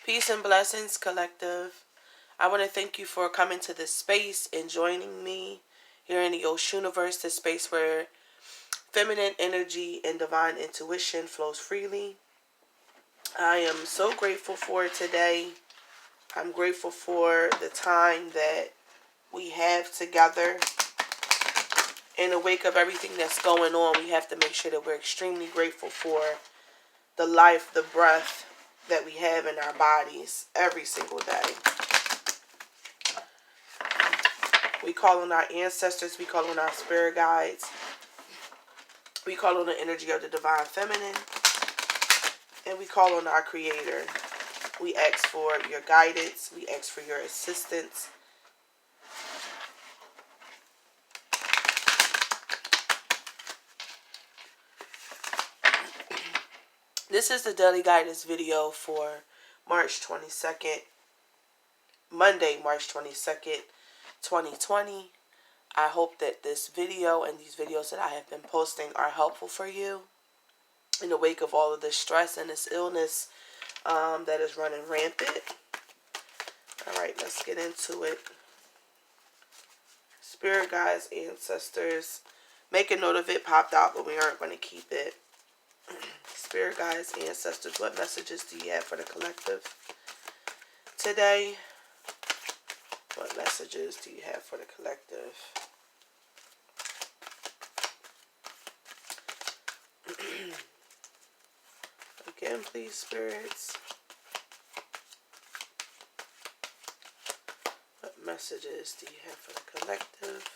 Peace and blessings, collective. I want to thank you for coming to this space and joining me here in the Oshuniverse, this space where feminine energy and divine intuition flows freely. I am so grateful for today. I'm grateful for the time that we have together. In the wake of everything that's going on, we have to make sure that we're extremely grateful for the life, the breath that we have in our bodies every single day. We call on our ancestors, we call on our spirit guides, we call on the energy of the divine feminine, and we call on our creator. We ask for your guidance, we ask for your assistance. This is the daily guidance video for March 22nd, Monday, March 22nd, 2020. I hope that this video and these videos that I have been posting are helpful for you in the wake of all of this stress and this illness that is running rampant. Alright, let's get into it. Spirit guides, ancestors. Make a note of it, popped out, but we aren't going to keep it. Spirit guides, ancestors, what messages do you have for the collective today? What messages do you have for the collective? Again, please, spirits. What messages do you have for the collective?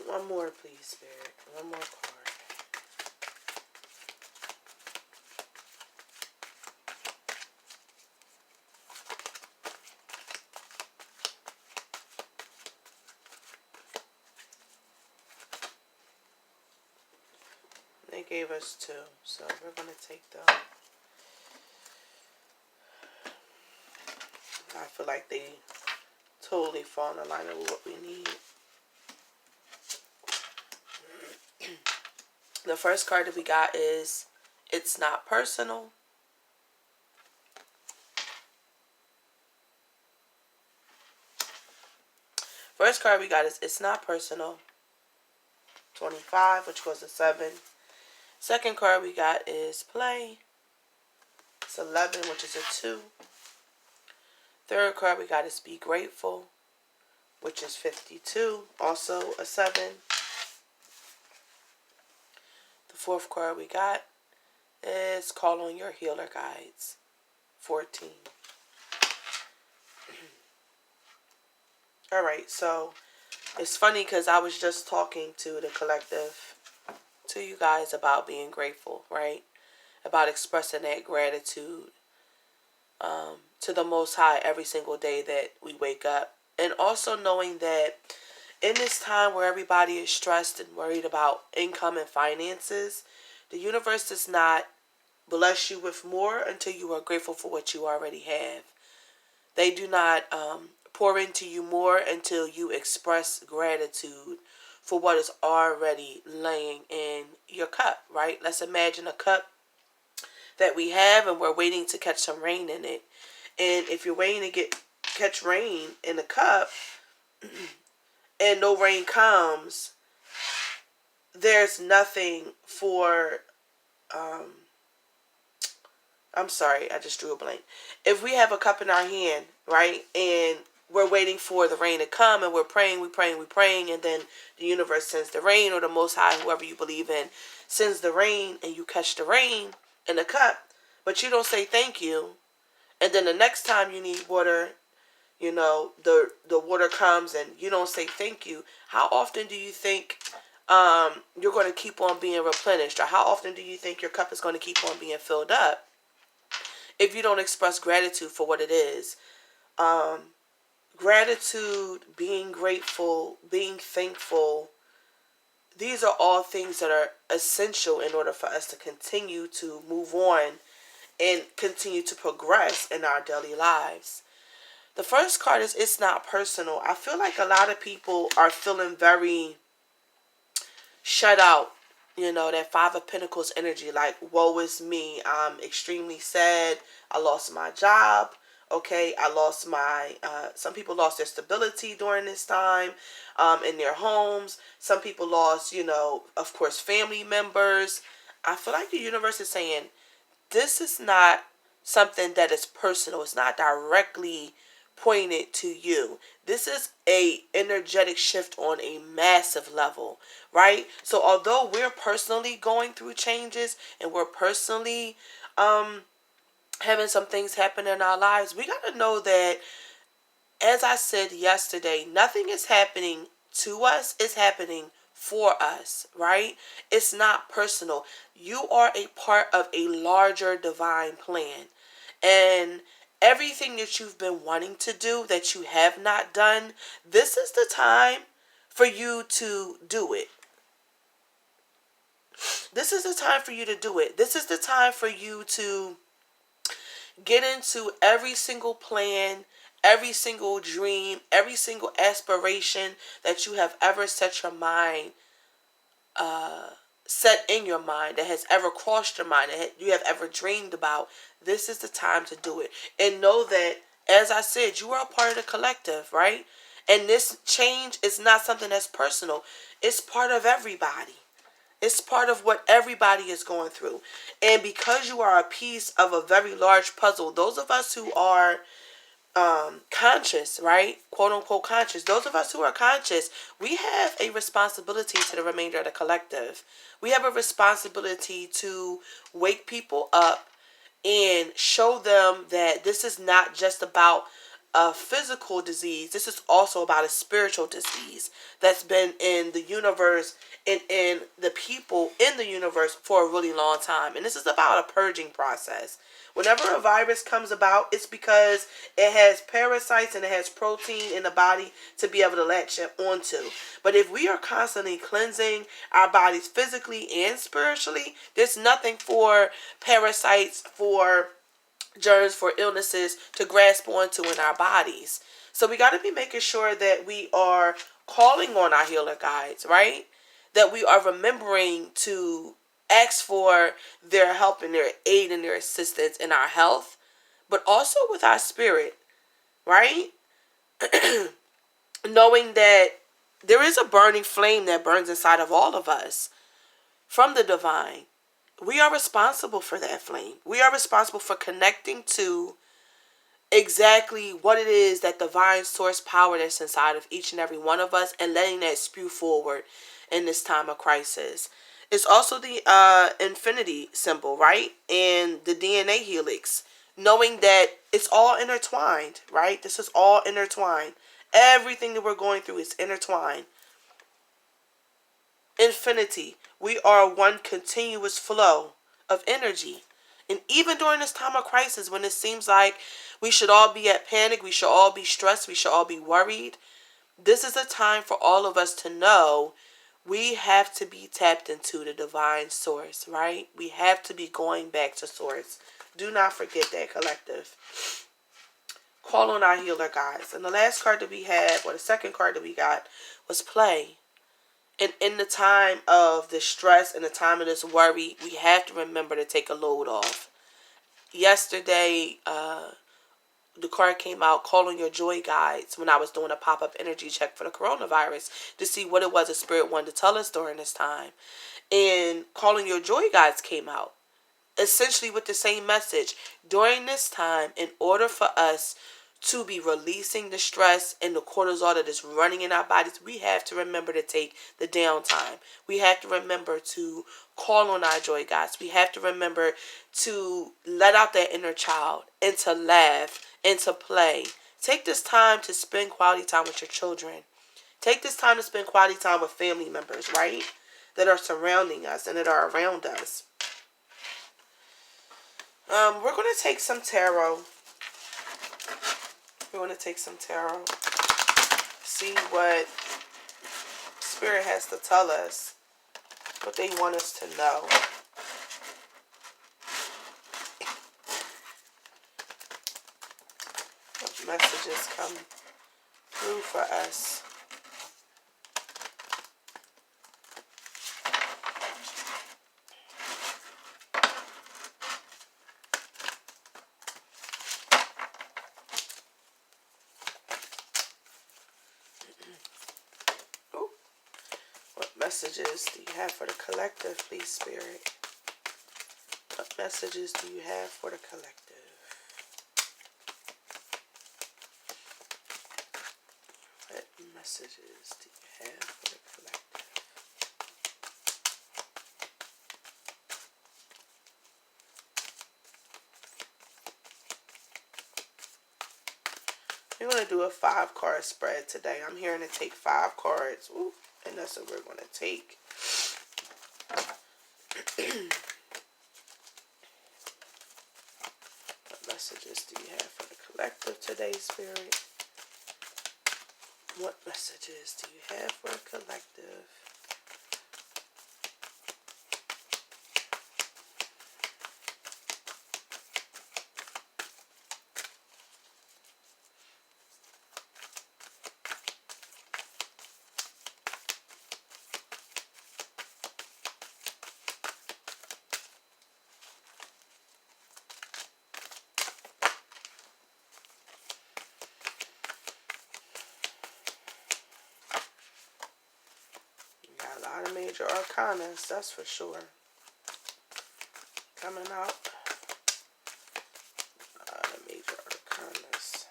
One more, please, Spirit. One more card. They gave us two, so we're going to take them. I feel like they totally fall in alignment with what we need. The first card that we got is It's Not Personal. First card we got is It's Not Personal. 25, which was a 7. Second card we got is Play. It's 11, which is a 2. Third card we got is Be Grateful, which is 52, also a 7. The fourth card we got is Call on Your Healer Guides, 14. Alright, so it's funny because I was just talking to the collective, to you guys, about being grateful, right? About expressing that gratitude to the Most High every single day that we wake up. And also knowing that in this time where everybody is stressed and worried about income and finances, the universe does not bless you with more until you are grateful for what you already have. They do not pour into you more until you express gratitude for what is already laying in your cup, right? Let's imagine a cup that we have and we're waiting to catch some rain in it. And if you're waiting to catch rain in the cup and no rain comes, there's nothing for, I'm sorry, I just drew a blank. If we have a cup in our hand, right, and we're waiting for the rain to come and we're praying, and then the universe sends the rain, or the Most High, whoever you believe in, sends the rain, and you catch the rain in the cup, but you don't say thank you. And then the next time you need water, you know, the water comes and you don't say thank you. How often do you think you're going to keep on being replenished? Or how often do you think your cup is going to keep on being filled up if you don't express gratitude for what it is? Gratitude, being grateful, being thankful these are all things that are essential in order for us to continue to move on and continue to progress in our daily lives. The first card is it's not personal. I feel like a lot of people are feeling very shut out. You know, that Five of Pentacles energy, like, woe is me. I'm extremely sad. I lost my job. Okay, I lost my, some people lost their stability during this time in their homes. Some people lost, you know, of course, family members. I feel like the universe is saying, this is not something that is personal. It's not directly pointed to you. This is a energetic shift on a massive level, right? So although we're personally going through changes and we're personally having some things happen in our lives, we got to know that, as I said yesterday, nothing is happening to us, it's happening for us, right? It's not personal. You are a part of a larger divine plan. And everything that you've been wanting to do that you have not done, this is the time for you to do it. This is the time for you to do it. This is the time for you to get into every single plan, every single dream, every single aspiration that you have ever set your mind, set in your mind, that has ever crossed your mind, that you have ever dreamed about. This is the time to do it. And know that, as I said, you are a part of the collective, right? And this change is not something that's personal. It's part of everybody. It's part of what everybody is going through. And because you are a piece of a very large puzzle, those of us who are conscious, right? Quote unquote conscious. Those of us who are conscious, we have a responsibility to the remainder of the collective. We have a responsibility to wake people up and show them that this is not just about a physical disease. This is also about a spiritual disease that's been in the universe and in the people in the universe for a really long time. And this is about a purging process. Whenever a virus comes about, it's because it has parasites and it has protein in the body to be able to latch onto. But if we are constantly cleansing our bodies physically and spiritually, there's nothing for parasites, for germs, for illnesses to grasp onto in our bodies. So we got to be making sure that we are calling on our healer guides, right? That we are remembering to ask for their help and their aid and their assistance in our health, but also with our spirit, right? Knowing that there is a burning flame that burns inside of all of us from the divine. We are responsible for that flame. We are responsible for connecting to exactly what it is, that divine source power that's inside of each and every one of us, and letting that spew forward in this time of crisis. It's also the infinity symbol, right? And the DNA helix. Knowing that it's all intertwined, right? This is all intertwined. Everything that we're going through is intertwined. Infinity. We are one continuous flow of energy. And even during this time of crisis, when it seems like we should all be at panic, we should all be stressed, we should all be worried, this is a time for all of us to know we have to be tapped into the divine source, right? We have to be going back to source. Do not forget that, collective. Call on our healer guides. And the last card that we had, or the second card that we got, was play. And in the time of the stress and the time of this worry, we have to remember to take a load off. Yesterday, the card came out, call on your joy guides, when I was doing a pop-up energy check for the coronavirus to see what it was the spirit wanted to tell us during this time. And calling your joy guides came out, essentially with the same message. During this time, in order for us to be releasing the stress and the cortisol that is running in our bodies, we have to remember to take the downtime. We have to remember to call on our joy guides. We have to remember to let out that inner child and to laugh and to play. Take this time to spend quality time with your children. Take this time to spend quality time with family members, right? That are surrounding us and that are around us. We're going to take some tarot. We're going to take some tarot. See what Spirit has to tell us what they want us to know. What messages come through for us. What messages do you have for the collective, please, Spirit? What messages do you have for the collective? What messages do you have for the collective? We're going to do a 5-card spread today. I'm hearing to take 5 cards. Ooh, and that's what we're going to take. What messages do you have for the collective today, Spirit? What messages do you have for the collective? Got a lot of major arcanas, that's for sure. Coming out. A lot of major arcanas.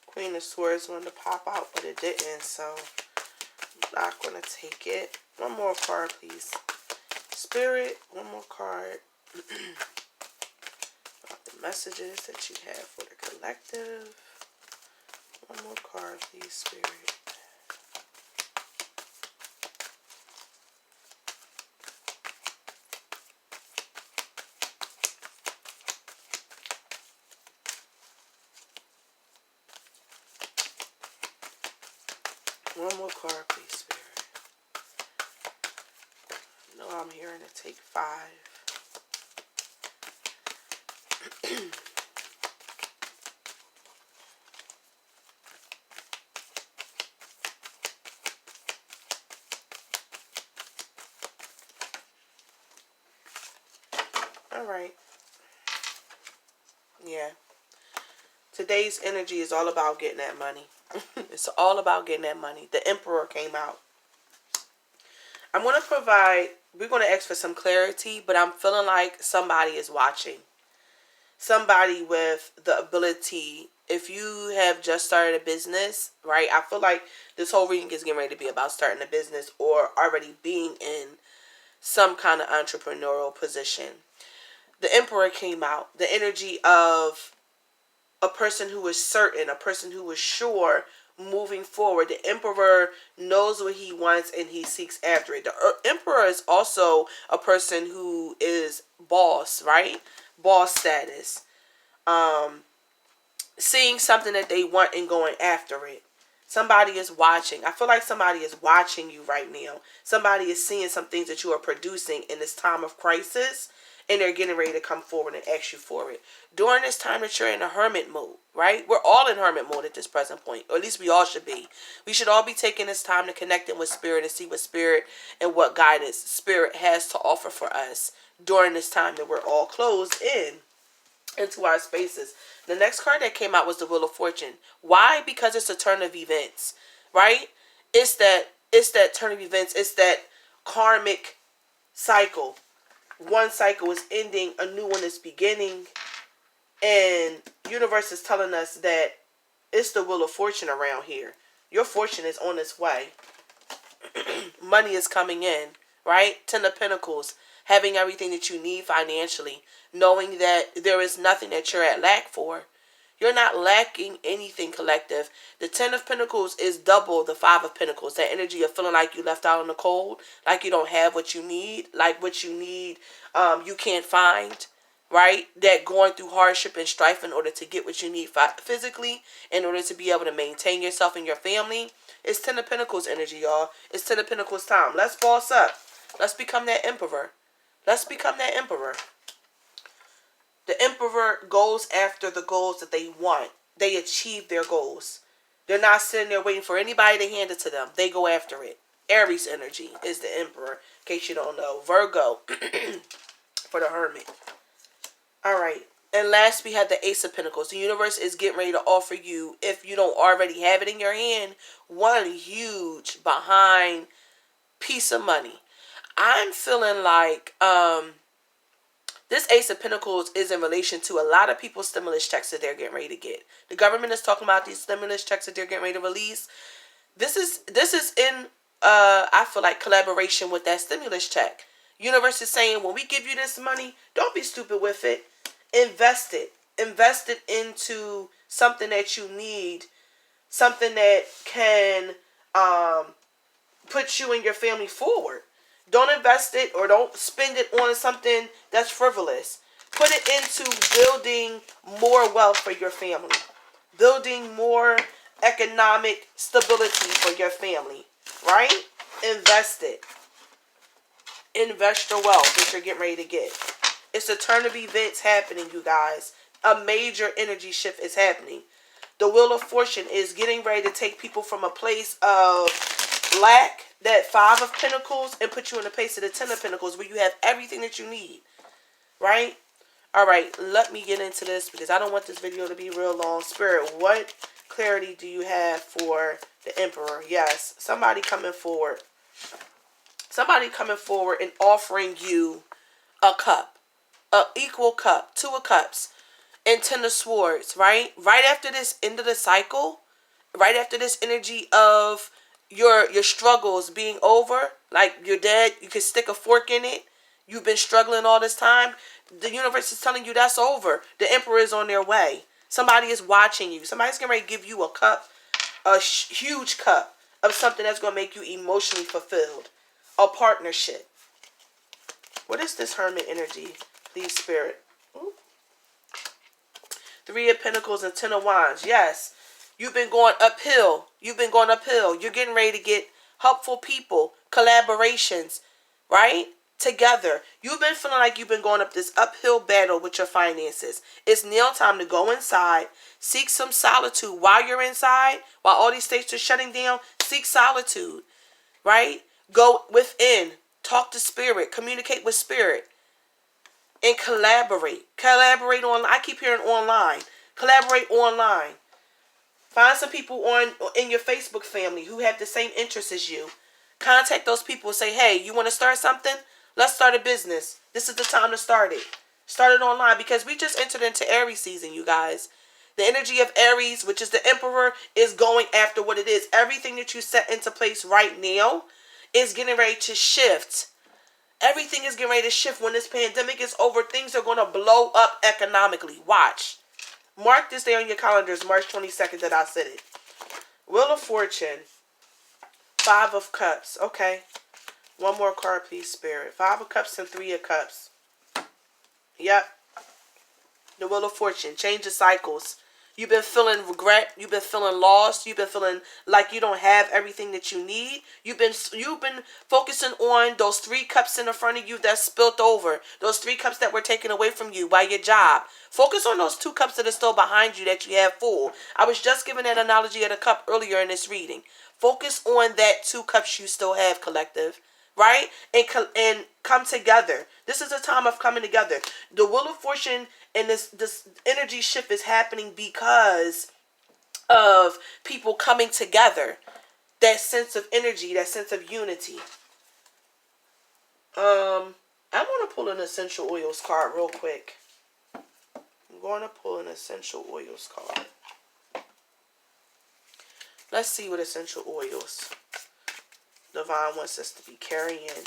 Queen of Swords wanted to pop out, but it didn't, so I'm not going to take it. One more card, please. Spirit, one more card. About the messages that you have for the collective. One more card, please, Spirit. One more card, please, Spirit. No, I'm hearing to take 5. All right. Yeah. Today's energy is all about getting that money. It's all about getting that money. The Emperor came out. I'm going to provide, we're going to ask for some clarity, but I'm feeling like somebody is watching. Somebody with the ability, if you have just started a business, right? I feel like this whole reading is getting ready to be about starting a business or already being in some kind of entrepreneurial position. The Emperor came out. The energy of a person who is certain, a person who is sure moving forward. The Emperor knows what he wants and he seeks after it. The Emperor is also a person who is boss, right? Boss status. Seeing something that they want and going after it. Somebody is watching. I feel like somebody is watching you right now. Somebody is seeing some things that you are producing in this time of crisis, and they're getting ready to come forward and ask you for it. During this time that you're in a hermit mode, right? We're all in hermit mode at this present point, or at least we all should be. We should all be taking this time to connect in with Spirit and see what Spirit and what guidance Spirit has to offer for us during this time that we're all closed in into our spaces. The next card that came out was the Wheel of Fortune. Why? Because it's a turn of events, right? It's that turn of events. It's that karmic cycle. One cycle is ending, a new one is beginning, and universe is telling us that it's the Wheel of Fortune around here. Your fortune is on its way. Money is coming in, right? Ten of Pentacles, having everything that you need financially, knowing that there is nothing that you're at lack for. You're not lacking anything, collective. The Ten of Pentacles is double the Five of Pentacles. That energy of feeling like you left out in the cold, like you don't have what you need, like what you need you can't find, right? That going through hardship and strife in order to get what you need physically, in order to be able to maintain yourself and your family. It's Ten of Pentacles energy, y'all. It's Ten of Pentacles time. Let's boss up. Let's become that emperor. Let's become that emperor. The emperor goes after the goals that they want. They achieve their goals. They're not sitting there waiting for anybody to hand it to them. They go after it. Aries energy is the emperor, in case you don't know. Virgo for the hermit. All right. And last, we have the Ace of Pentacles. The universe is getting ready to offer you, if you don't already have it in your hand, one huge behind piece of money. I'm feeling like this Ace of Pentacles is in relation to a lot of people's stimulus checks that they're getting ready to get. The government is talking about these stimulus checks that they're getting ready to release. This is in I feel like collaboration with that stimulus check. Universe is saying, when we give you this money, don't be stupid with it. Invest it. Invest it into something that you need, something that can put you and your family forward. Don't invest it or don't spend it on something that's frivolous. Put it into building more wealth for your family. Building more economic stability for your family. Right? Invest it. Invest your wealth that you're getting ready to get. It's a turn of events happening, you guys. A major energy shift is happening. The Wheel of Fortune is getting ready to take people from a place of lack, that Five of Pentacles, and put you in a place of the Ten of Pentacles where you have everything that you need. Right? Alright, let me get into this because I don't want this video to be real long. Spirit, what clarity do you have for the Emperor? Yes, somebody coming forward. Somebody coming forward and offering you a cup. An equal cup. Two of Cups. And Ten of Swords, right? Right after this end of the cycle, right after this energy of your struggles being over, like you're dead, you can stick a fork in it. You've been struggling all this time. The universe is telling you that's over. The Emperor is on their way. Somebody is watching you. Somebody's going to give you a cup, a huge cup of something that's going to make you emotionally fulfilled. A partnership. What is this Hermit energy? Please, Spirit. Ooh. Three of Pentacles and Ten of Wands. Yes. You've been going uphill. You've been going uphill. You're getting ready to get helpful people. Collaborations. Right? Together. You've been feeling like you've been going up this uphill battle with your finances. It's now time to go inside. Seek some solitude while you're inside. While all these states are shutting down. Seek solitude. Right? Go within. Talk to Spirit. Communicate with Spirit. And collaborate. Collaborate online. I keep hearing online. Collaborate online. Find some people in your Facebook family who have the same interests as you. Contact those people and say, hey, you want to start something? Let's start a business. This is the time to start it. Start it online because we just entered into Aries season, you guys. The energy of Aries, which is the Emperor, is going after what it is. Everything that you set into place right now is getting ready to shift. Everything is getting ready to shift. When this pandemic is over, things are going to blow up economically. Watch. Mark this day on your calendars, March 22nd that I said it. Wheel of Fortune. Five of Cups. Okay. One more card, please, Spirit. Five of Cups and Three of Cups. Yep. The Wheel of Fortune. Change the cycles. You've been feeling regret. You've been feeling lost. You've been feeling like you don't have everything that you need. You've been focusing on those 3 cups in the front of you that spilt over. Those 3 cups that were taken away from you by your job. Focus on those 2 cups that are still behind you that you have full. I was just giving that analogy of a cup earlier in this reading. Focus on that 2 cups you still have, collective. Right? And come together. This is a time of coming together. The Wheel of Fortune and this energy shift is happening because of people coming together. That sense of energy, that sense of unity. I want to pull an essential oils card real quick. I'm going to pull an essential oils card. Let's see what essential oils Divine wants us to be carrying,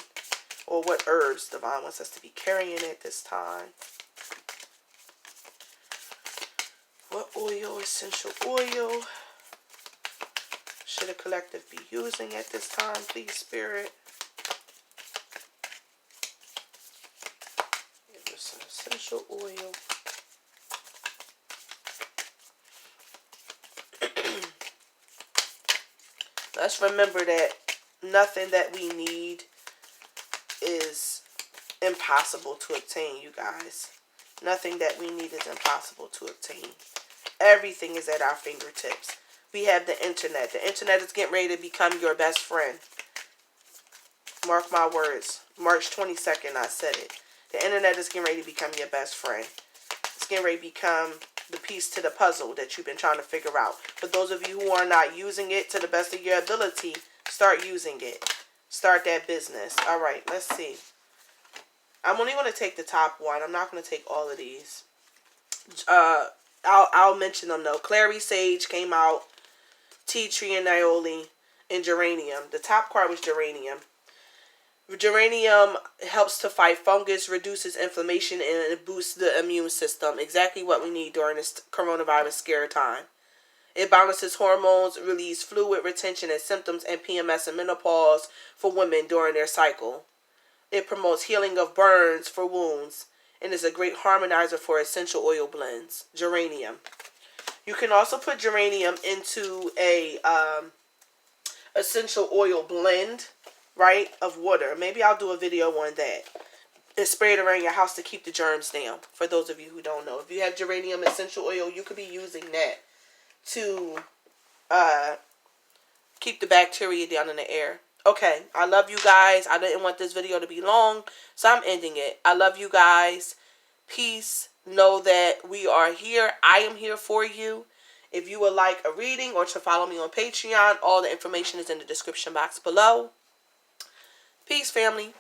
or what herbs Divine wants us to be carrying at this time. What oil, essential oil, should a collective be using at this time, please, Spirit? Give us some essential oil. Let's remember that nothing that we need is impossible to obtain, you guys. Nothing that we need is impossible to obtain. Everything is at our fingertips. We have the internet. The internet is getting ready to become your best friend. Mark my words. March 22nd, I said it. The internet is getting ready to become your best friend. It's getting ready to become the piece to the puzzle that you've been trying to figure out. For those of you who are not using it to the best of your ability, start using it. Start that business. All right, let's see. I'm only going to take the top one. I'm not going to take all of these. I'll mention them though. Clary Sage came out. Tea tree and Nioli and geranium. The top card was geranium. Geranium helps to fight fungus, reduces inflammation, and it boosts the immune system. Exactly what we need during this coronavirus scare time. It balances hormones, relieves fluid retention and symptoms, and PMS and menopause for women during their cycle. It promotes healing of burns for wounds and is a great harmonizer for essential oil blends. Geranium. You can also put geranium into a essential oil blend, right, of water. Maybe I'll do a video on that. And spray it around your house to keep the germs down. For those of you who don't know. If you have geranium essential oil, you could be using that to keep the bacteria down in the air. Okay, I love you guys. I didn't want this video to be long, so I'm ending it. I love you guys. Peace. Know that we are here. I am here for you. If you would like a reading or to follow me on Patreon, all the information is in the description box below. Peace, family.